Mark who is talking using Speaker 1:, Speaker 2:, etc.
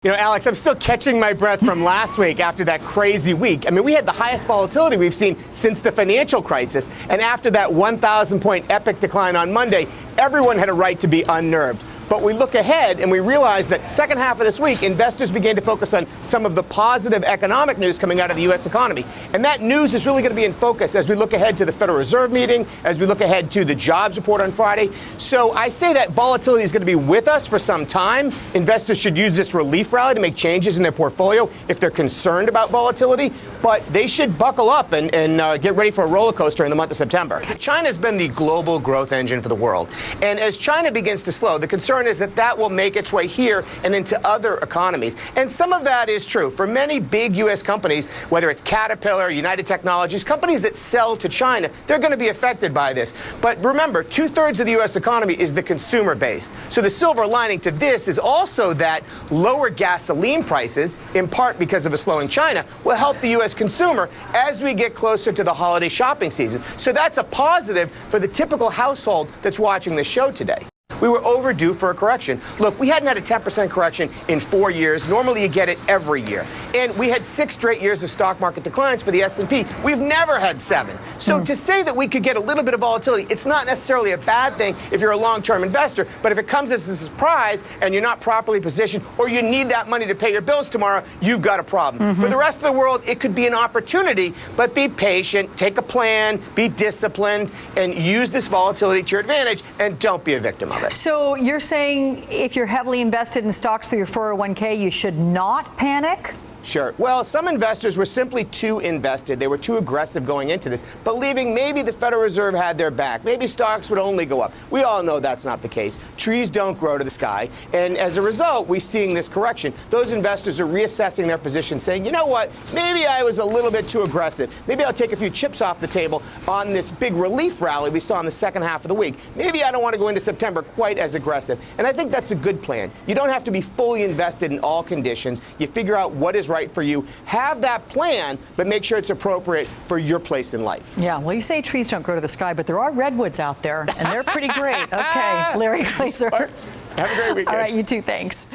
Speaker 1: You know, Alex, I'm still catching my breath from last week after that crazy week. I mean, we had the highest volatility we've seen since the financial crisis. And after that 1,000-point epic decline on Monday, everyone had a right to be unnerved. But we look ahead and we realize that second half of this week, investors began to focus on some of the positive economic news coming out of the U.S. economy. And that news is really going to be in focus as we look ahead to the Federal Reserve meeting, as we look ahead to the jobs report on Friday. So I say that volatility is going to be with us for some time. Investors should use this relief rally to make changes in their portfolio if they're concerned about volatility. But they should buckle up and get ready for a roller coaster in the month of September. China's been the global growth engine for the world. And as China begins to slow, the concern is that that will make its way here and into other economies. And some of that is true. For many big U.S. companies, whether it's Caterpillar, United Technologies, companies that sell to China, they're going to be affected by this. But remember, 2/3 of the U.S. economy is the consumer base. So the silver lining to this is also that lower gasoline prices, in part because of a slowing China, will help the U.S. consumer as we get closer to the holiday shopping season. So that's a positive for the typical household that's watching this show today. We were overdue for a correction. Look, we hadn't had a 10% correction in 4 years. Normally, you get it every year. And we had 6 straight years of stock market declines for the S&P. We've never had 7. So to say that we could get a little bit of volatility, it's not necessarily a bad thing if you're a long-term investor. But if it comes as a surprise and you're not properly positioned or you need that money to pay your bills tomorrow, you've got a problem. For the rest of the world, it could be an opportunity, but be patient, take a plan, be disciplined, and use this volatility to your advantage, and don't be a victim of it.
Speaker 2: So you're saying if you're heavily invested in stocks through your 401k, you should not panic?
Speaker 1: Sure. Well, some investors were simply too invested. They were too aggressive going into this, believing maybe the Federal Reserve had their back. Maybe stocks would only go up. We all know that's not the case. Trees don't grow to the sky. And as a result, we're seeing this correction. Those investors are reassessing their position, saying, you know what, maybe I was a little bit too aggressive. Maybe I'll take a few chips off the table on this big relief rally we saw in the second half of the week. Maybe I don't want to go into September quite as aggressive. And I think that's a good plan. You don't have to be fully invested in all conditions. You figure out what is right for you. Have that plan, but make sure it's appropriate for your place in life.
Speaker 2: Yeah, well, you say trees don't grow to the sky, but there are redwoods out there, and they're pretty great. Okay, Larry Glazer.
Speaker 1: Have a great weekend.
Speaker 2: All right, you too. Thanks.